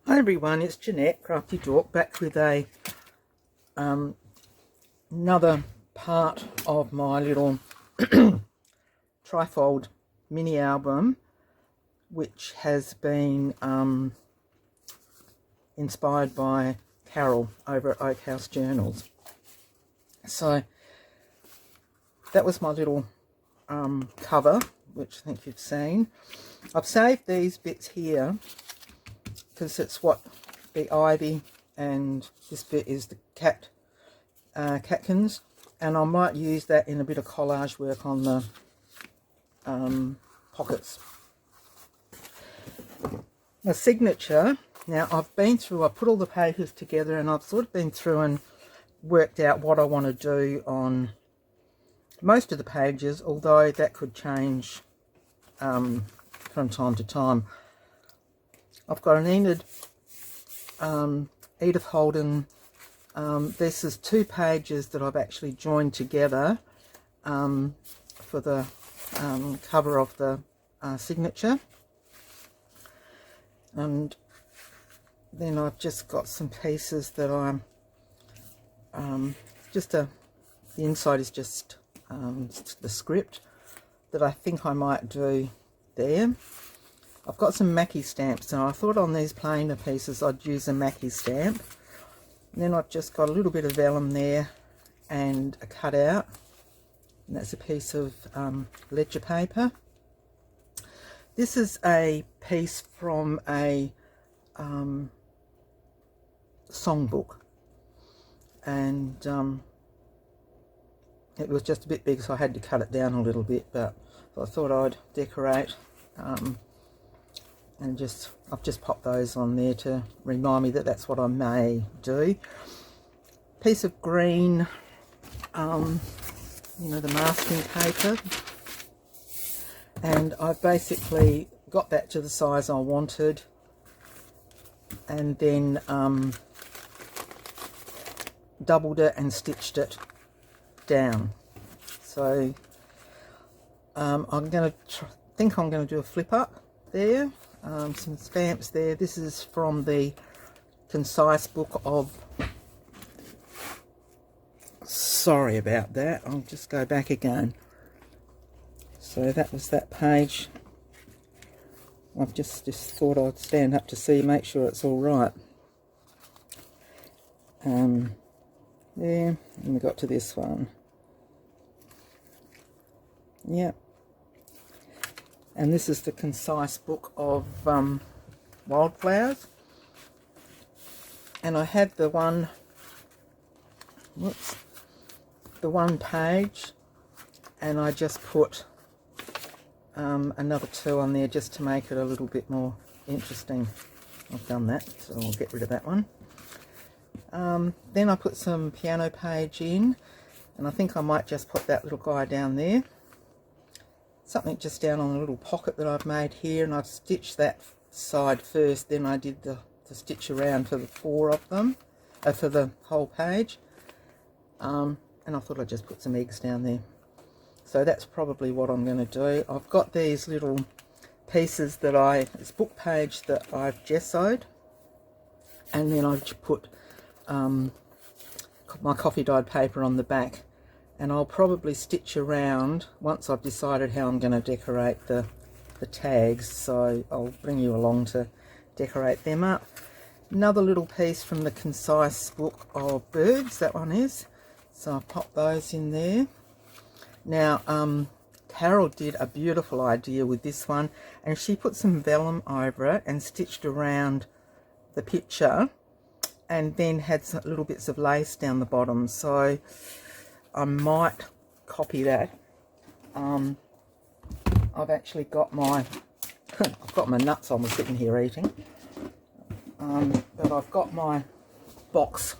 Hi everyone, it's Janette, Crafty Dawk, back with a another part of my little Trifold mini album, which has been inspired by Carol over at Oak House Journals. So that was my little cover, which I think you've seen. I've saved these bits here because it's what the ivy, and this bit is the catkins, and I might use that in a bit of collage work on the pockets. The signature, now I've put all the papers together and I've sort of been through and worked out what I want to do on most of the pages, although that could change from time to time. I've got an Enid, Edith Holden. This is 2 pages that I've actually joined together for the cover of the signature. And then I've just got some pieces that I'm the inside is just the script that I think I might do there. I've got some Mackie stamps, and I thought on these plainer pieces I'd use a Mackie stamp. And then I've just got a little bit of vellum there and a cutout, and that's a piece of ledger paper. This is a piece from a songbook, and it was just a bit big, so I had to cut it down a little bit, but I thought I'd decorate. And I've just popped those on there to remind me that that's what I may do. Piece of green, the masking paper, and I've basically got that to the size I wanted, and then doubled it and stitched it down. So I'm going to do a flip up there. Some stamps there. This is from the concise book of, sorry about that, I'll just go back again. So that was that page. I've just thought I'd stand up to see, make sure it's all right. There, and we got to this one. Yep. And this is the concise book of wildflowers. And I had the one page, and I just put another 2 on there just to make it a little bit more interesting. I've done that, so I'll get rid of that one. Then I put some piano page in, and I think I might just put that little guy down there. Something just down on a little pocket that I've made here, and I've stitched that side first, then I did the stitch around for the 4 of them, for the whole page, and I thought I'd just put some eggs down there. So that's probably what I'm going to do. I've got these little pieces this book page that I've gessoed, and then I've put my coffee dyed paper on the back. And I'll probably stitch around once I've decided how I'm going to decorate the tags, so I'll bring you along to decorate them up. Another little piece from the concise book of birds, that one is, so I'll pop those in there. Now Carol did a beautiful idea with this one, and she put some vellum over it and stitched around the picture, and then had some little bits of lace down the bottom, so I might copy that. I've actually got I've got my nuts I was sitting here eating, but I've got my box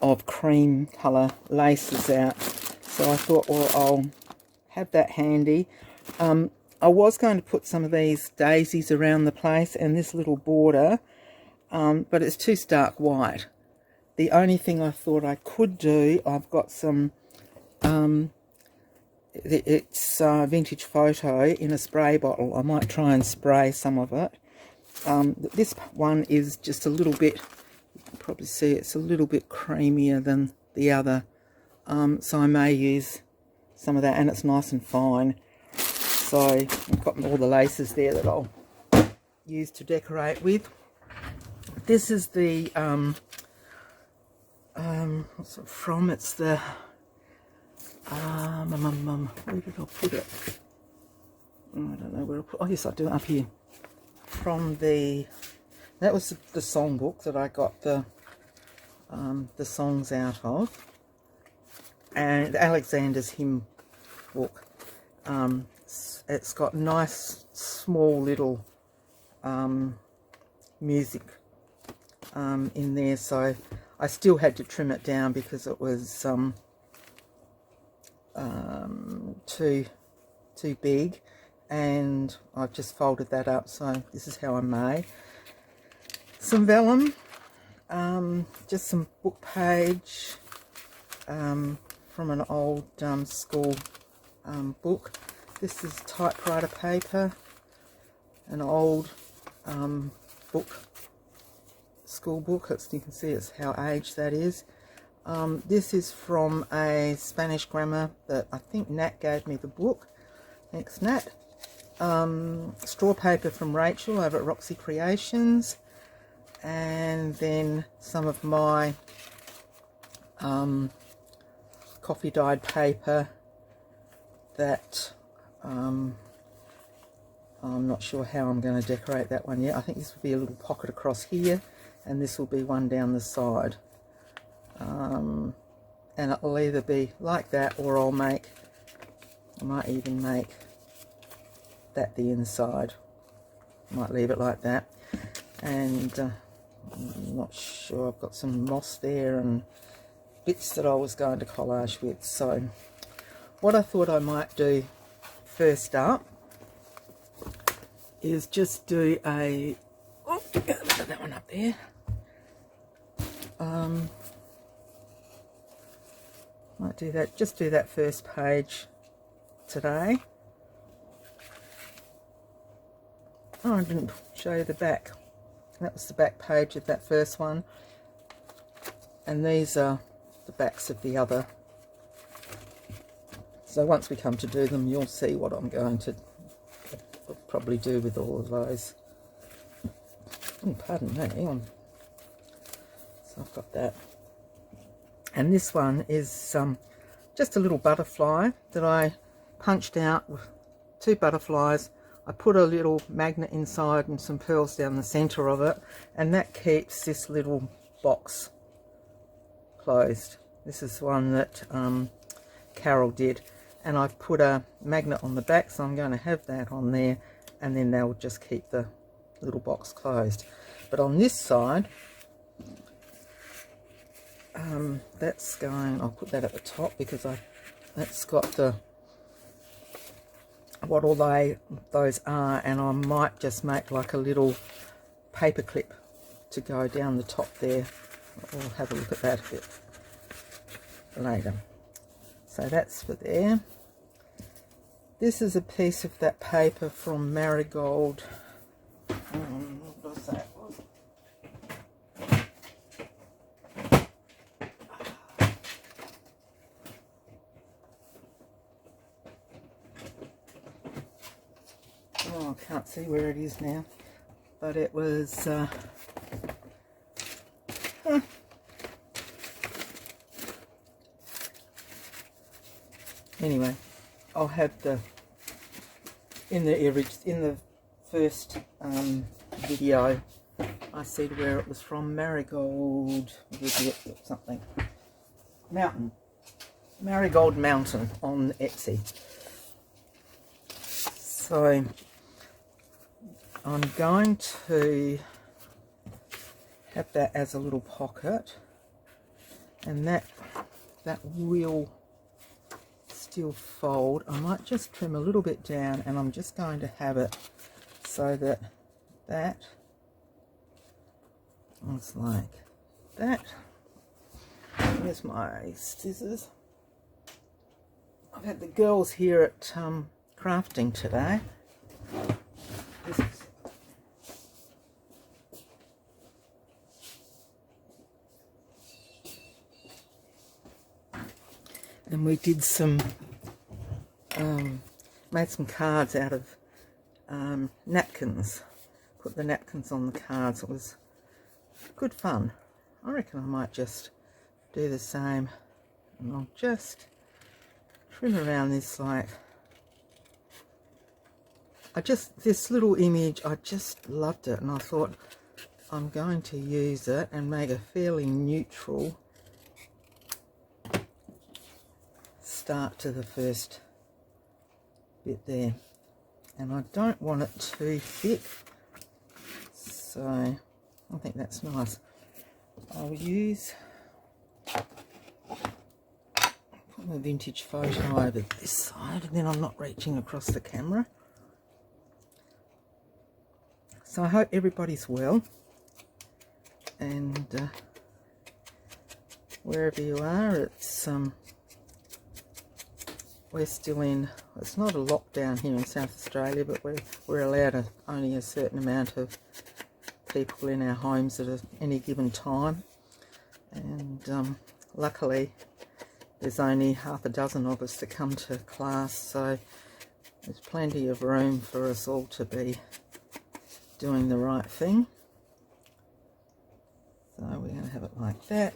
of cream colour laces out, so I thought, well, I'll have that handy. I was going to put some of these daisies around the place and this little border, but it's too stark white. The only thing I thought I could do, I've got some, it's vintage photo in a spray bottle. I might try and spray some of it This one is just a little bit, you can probably see it's a little bit creamier than the other. So I may use some of that, and it's nice and fine. So I've got all the laces there that I'll use to decorate with. This is the, what's it from? It's the, where did I put it? I don't know where I put, oh yes, I do, up here. From the, that was the songbook that I got the songs out of, and Alexander's hymn book. It's got nice small little music in there, so I still had to trim it down because it was too big, and I've just folded that up. So this is how I made some vellum, just some book page from an old school book. This is typewriter paper, an old book, school book. You can see it's how aged that is. This is from a Spanish grammar that I think Nat gave me the book. Thanks, Nat. Straw paper from Rachel over at Roxycreations, and then some of my coffee dyed paper that I'm not sure how I'm going to decorate that one yet. I think this will be a little pocket across here, and this will be one down the side. And it'll either be like that, or I might even make that the inside. Might leave it like that. And I'm not sure, I've got some moss there and bits that I was going to collage with. So what I thought I might do first up is just do a, oh, put that one up there. Might do that, just do that first page today. Oh, I didn't show you the back. That was the back page of that first one, and these are the backs of the other. So once we come to do them, you'll see what I'm going to probably do with all of those. Oh, pardon me. So I've got that. And this one is just a little butterfly that I punched out with 2 butterflies. I put a little magnet inside and some pearls down the centre of it, and that keeps this little box closed. This is one that Carol did, and I've put a magnet on the back, so I'm going to have that on there, and then they'll just keep the little box closed. But on this side, that's going, I'll put that at the top because that's got the what all those are, and I might just make like a little paper clip to go down the top there. We'll have a look at that a bit later. So that's for there. This is a piece of that paper from Marigold. What was that? Oh, I can't see where it is now, but it was anyway, I'll have the in the first video I said where it was from. Marigold something Mountain, Marigold Mountain on Etsy. So I'm going to have that as a little pocket, and that will still fold. I might just trim a little bit down, and I'm just going to have it so that looks like that. Here's my scissors. I've had the girls here at crafting today. and we did some, made some cards out of napkins. Put the napkins on the cards. It was good fun. I reckon I might just do the same, and I'll just trim around this like, this little image, I just loved it, and I thought I'm going to use it and make a fairly neutral start to the first bit there. And I don't want it too thick, so I think that's nice. I'll use, put my vintage photo over this side, and then I'm not reaching across the camera. So I hope everybody's well, and wherever you are, it's we're still in, it's not a lockdown here in South Australia, but we're allowed only a certain amount of people in our homes at any given time, and luckily there's only half a dozen of us to come to class, so there's plenty of room for us all to be doing the right thing. So we're going to have it like that,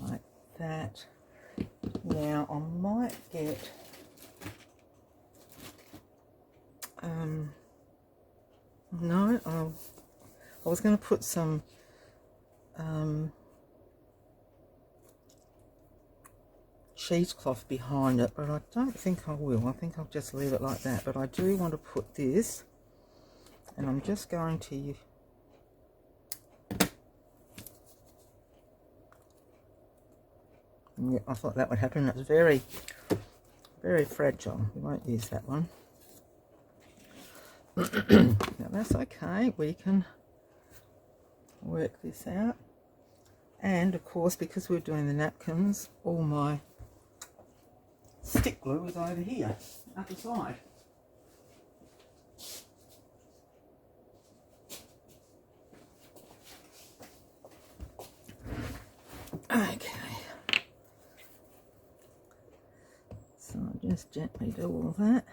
like that. Now I might get no, I was going to put some cheesecloth behind it, but I don't think I will. I think I'll just leave it like that. But I do want to put this, and I'm just going to yeah, I thought that would happen. It's very, very fragile. We won't use that one. Now that's okay. We can work this out. And of course, because we're doing the napkins, all my stick glue is over here, up the side. Okay. So I'll just gently do all that.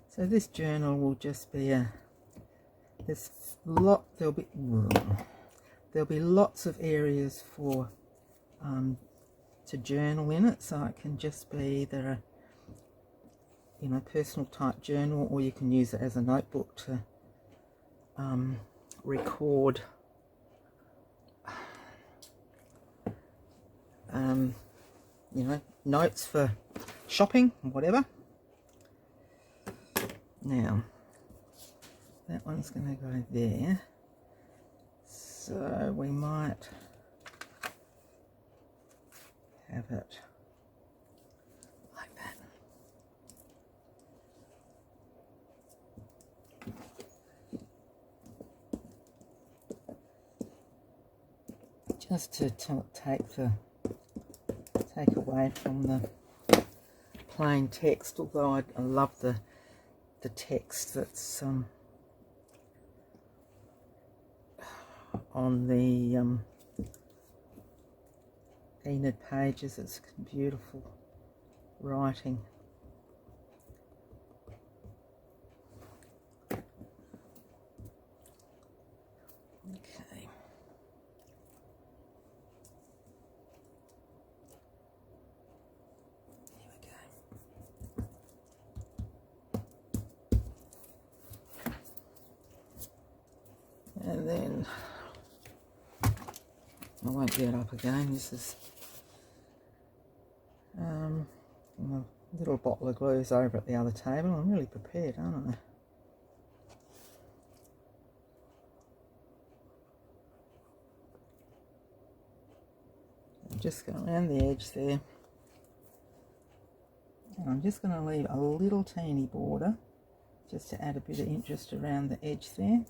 So this journal will just be there'll be lots of areas for to journal in it, so it can just be either a personal type journal, or you can use it as a notebook to record notes for shopping or whatever. Now that one's going to go there, so we might have it like that. Just to take away from the plain text, although I love the text that's on the Enid pages. It's beautiful writing. Okay. Here we go. And then I won't get up again. This is a little bottle of glue's over at the other table. I'm really prepared, aren't I? I'm just going around the edge there, and I'm just going to leave a little teeny border just to add a bit of interest around the edge there.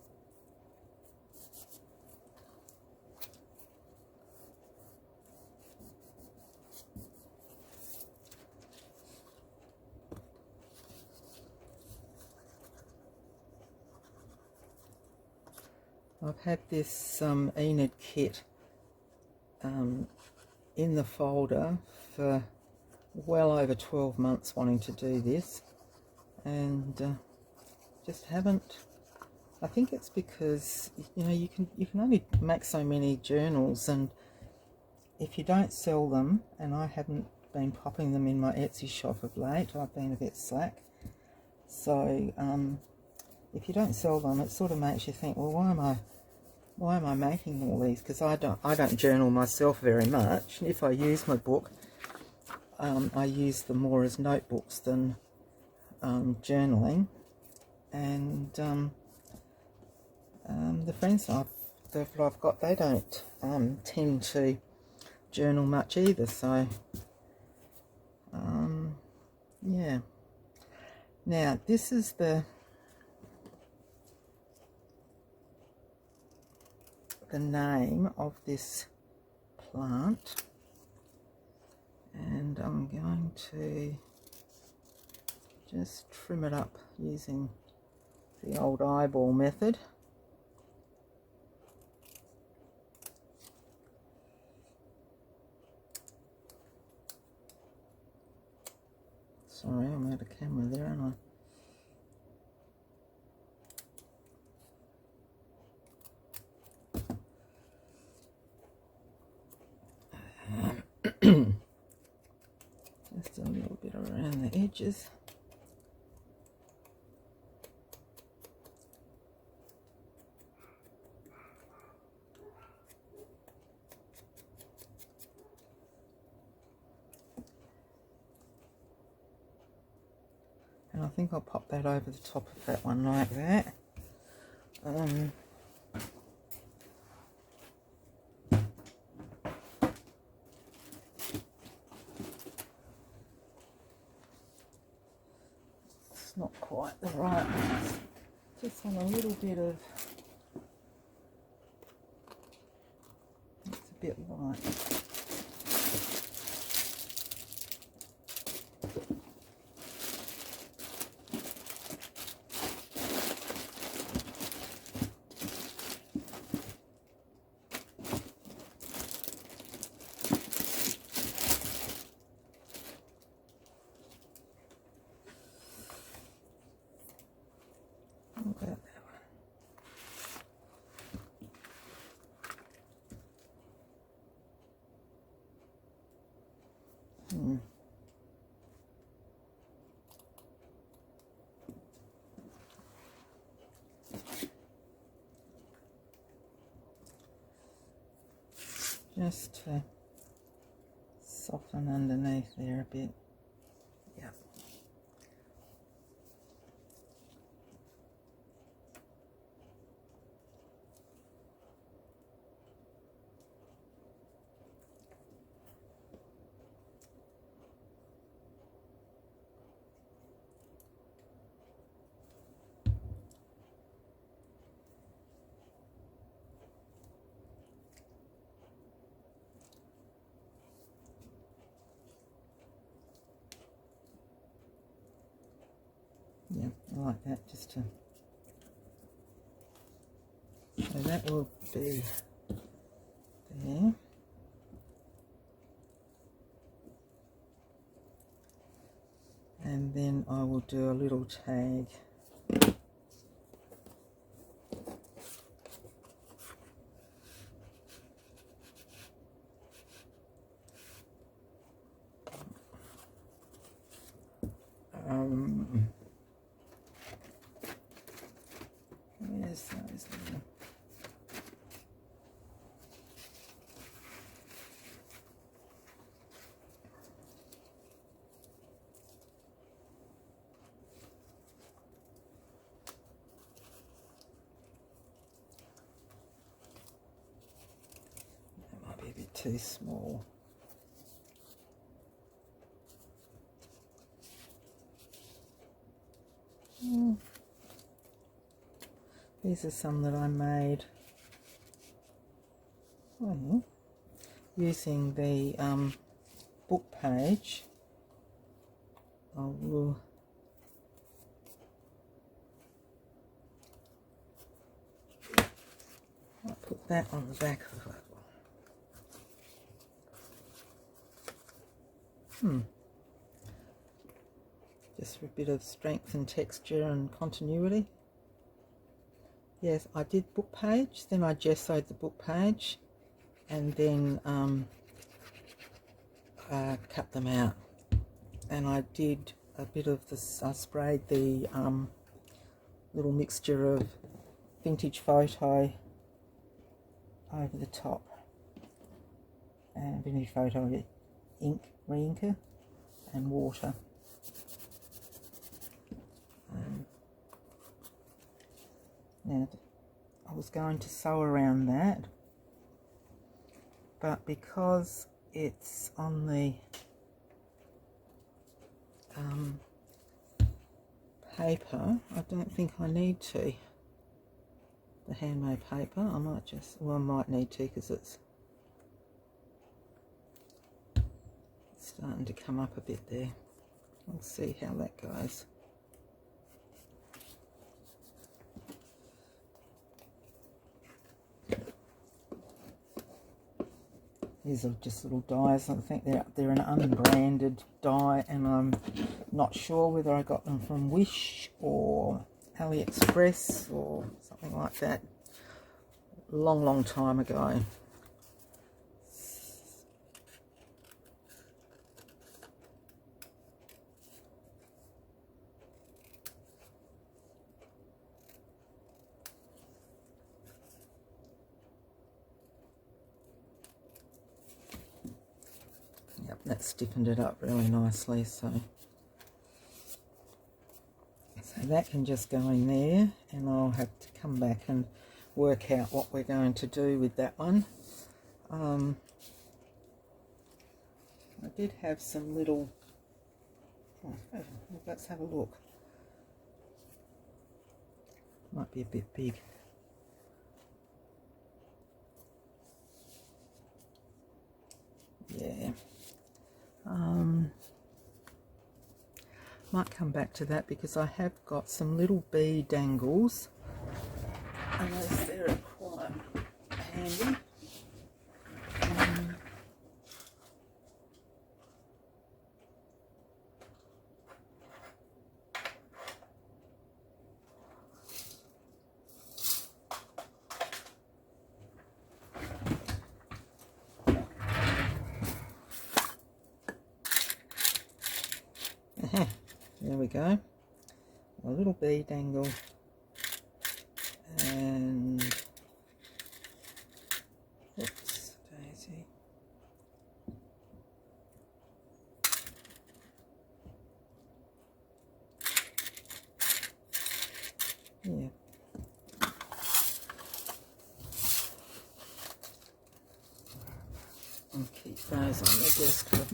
I've had this Enid kit in the folder for well over 12 months wanting to do this, and just haven't. I think it's because, you know, you can only make so many journals, and if you don't sell them, and I haven't been popping them in my Etsy shop of late, I've been a bit slack. So if you don't sell them, it sort of makes you think, well, why am I making all these? Because I don't journal myself very much. If I use my book, I use them more as notebooks than journaling. And the friends that I've got, they don't tend to journal much either. So yeah. Now this is the name of this plant, and I'm going to just trim it up using the old eyeball method. Sorry, I'm out of camera there, aren't I? Just a little bit around the edges. And I think I'll pop that over the top of that one like that. It's not quite the right one. Just on a little bit of, it's a bit light. Just to soften underneath there a bit. Yep. Yeah, I like that, just to, so that will be there. And then I will do a little tag. Where's those little? That might be a bit too small. These are some that I made using the book page. I will I'll put that on the back of it. Just for a bit of strength and texture and continuity. Yes, I did book page, then I gessoed the book page, and then cut them out. And I did a bit of this, I sprayed the little mixture of vintage photo over the top, and vintage photo ink, re-inker, and water. Now, I was going to sew around that, but because it's on the paper, I don't think I need to. The handmade paper, I might just, well, I might need to because it's starting to come up a bit there. We'll see how that goes. These are just little dies. I think they're an unbranded die, and I'm not sure whether I got them from Wish or AliExpress or something like that. Long time ago. Yep, that stiffened it up really nicely, so that can just go in there, and I'll have to come back and work out what we're going to do with that one. I did have some little, let's have a look. Might be a bit big. Yeah. Might come back to that because I have got some little bee dangles, unless they're quite handy. There we go, a little bee dangle, and oops, daisy. Yeah. I'll keep those on the desk for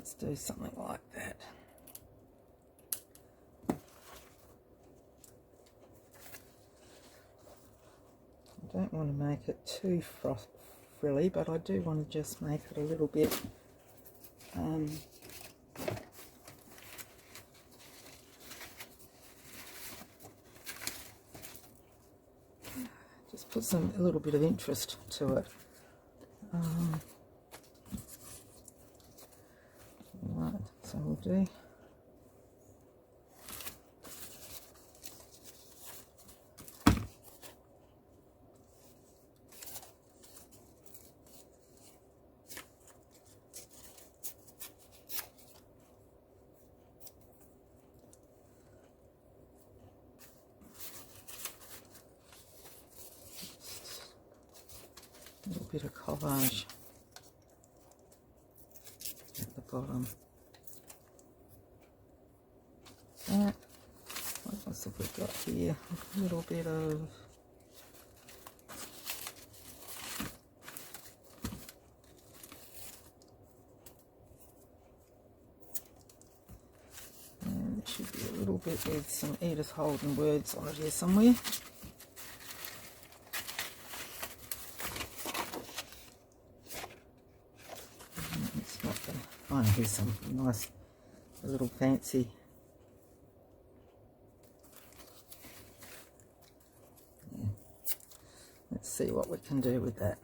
let's do something like that. I don't want to make it too frilly, but I do want to just make it a little bit just put a little bit of interest to it. Right, so we'll do a little bit of collage at the bottom. That. What else have we got here? A little bit of and there should be a little bit with some Edith Holden words on it here somewhere. Oh, here's some nice little fancy. Yeah. Let's see what we can do with that.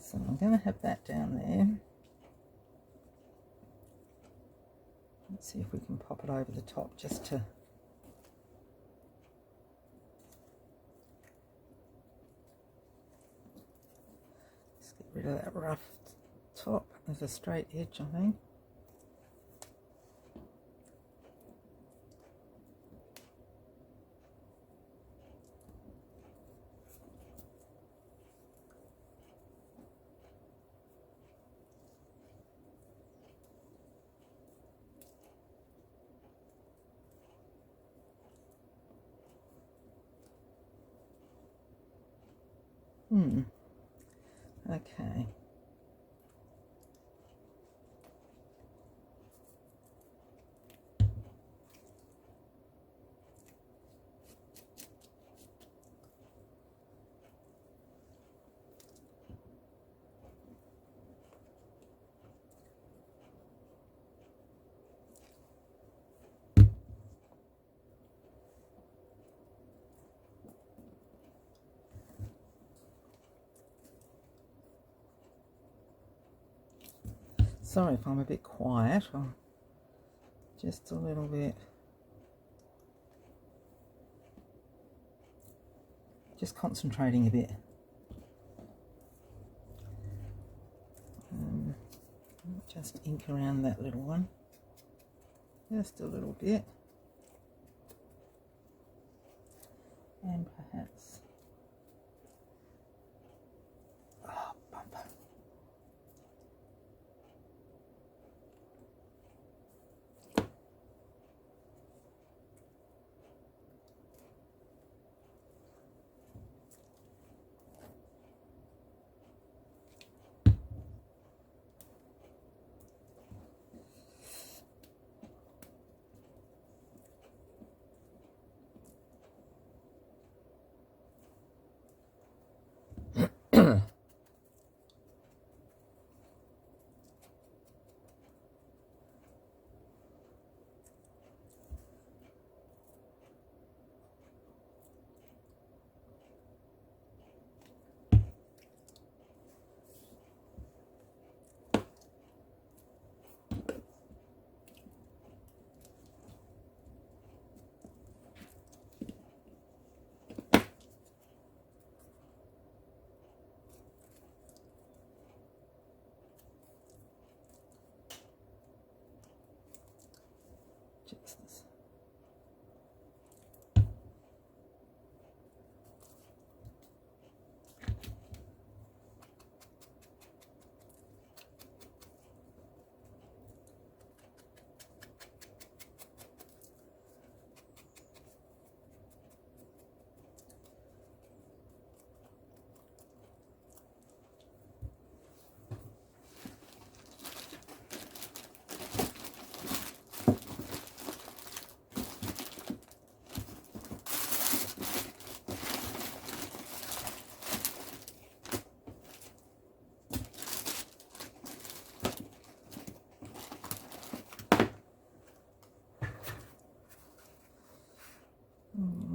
So I'm going to have that down there. Let's see if we can pop it over the top just to get rid of that rough top. There's a straight edge, I think. Okay. Sorry if I'm a bit quiet, or just a little bit. Just concentrating a bit. Just ink around that little one. Just a little bit. And perhaps. Oh, bumper. This.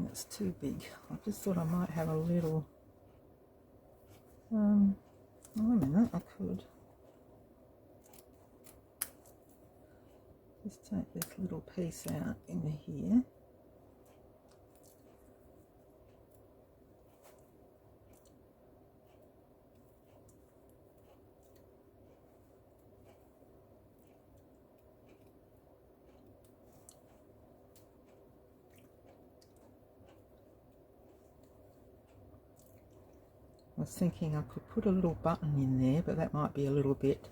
That's too big. I just thought I might have a little. Wait a minute, I could just take this little piece out in here. I was thinking I could put a little button in there, but that might be a little bit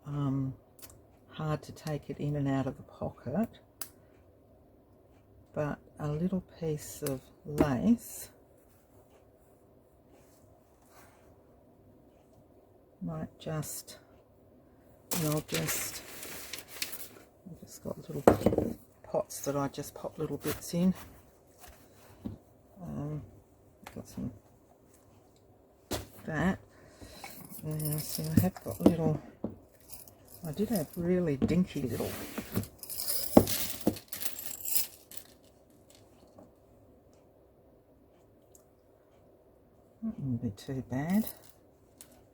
hard to take it in and out of the pocket. But a little piece of lace might just, and I've just got little pots that I just pop little bits in. got some that. Now see, I have got little, I did have really dinky little that wouldn't be too bad.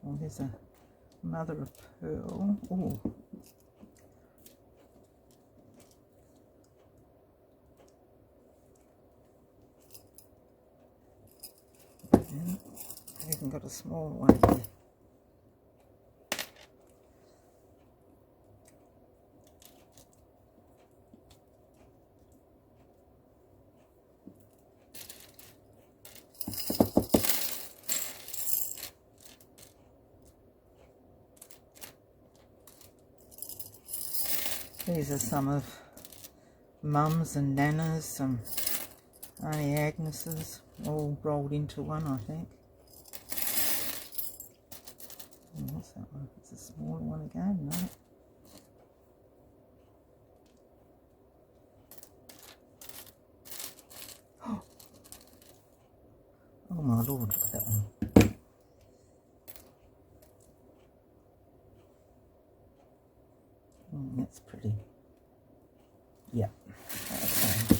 Oh, there's a mother of pearl. Oh, and I've even got a small one here. These are some of Mum's and Nana's, some Auntie Agnes's, all rolled into one, I think. And what's that one? It's a smaller one again, no? Oh my lord, look at that one. That's pretty. Yeah. Okay.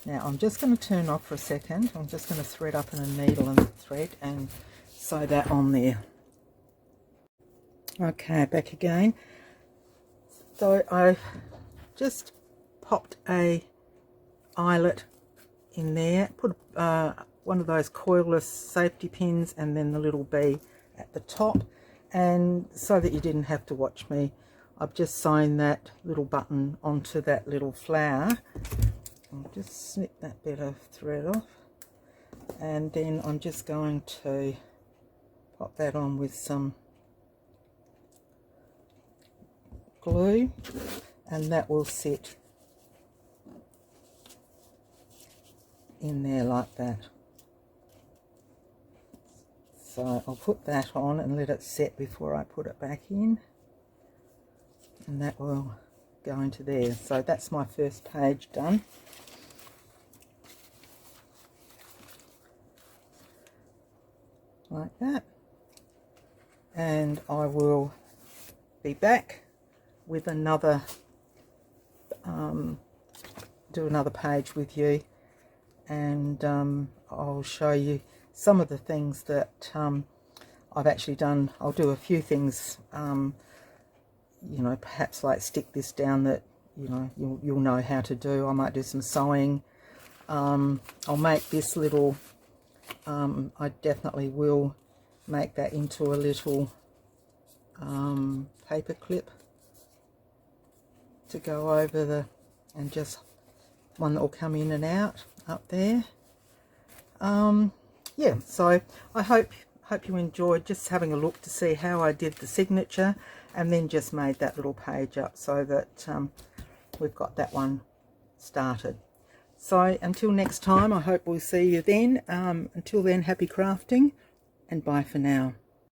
Now I'm just going to turn off for a second. I'm just going to thread up in a needle and thread and sew that on there. Okay, back again. So I just popped a eyelet in there, put one of those coilless safety pins and then the little bee at the top, and so that you didn't have to watch me, I've just sewn that little button onto that little flower. I'll just snip that bit of thread off, and then I'm just going to pop that on with some glue, and that will sit in there like that. So I'll put that on and let it set before I put it back in, and that will go into there. So that's my first page done. Like that. And I will be back with another, do another page with you, and I'll show you some of the things that I've actually done. I'll do a few things, you know, perhaps like stick this down that, you know, you'll know how to do. I might do some sewing. I'll make this little, I definitely will make that into a little paper clip to go over the, and just one that will come in and out up there. Yeah, so I hope you enjoyed just having a look to see how I did the signature, and then just made that little page up so that we've got that one started. So until next time, I hope we'll see you then. Until then, happy crafting, and bye for now.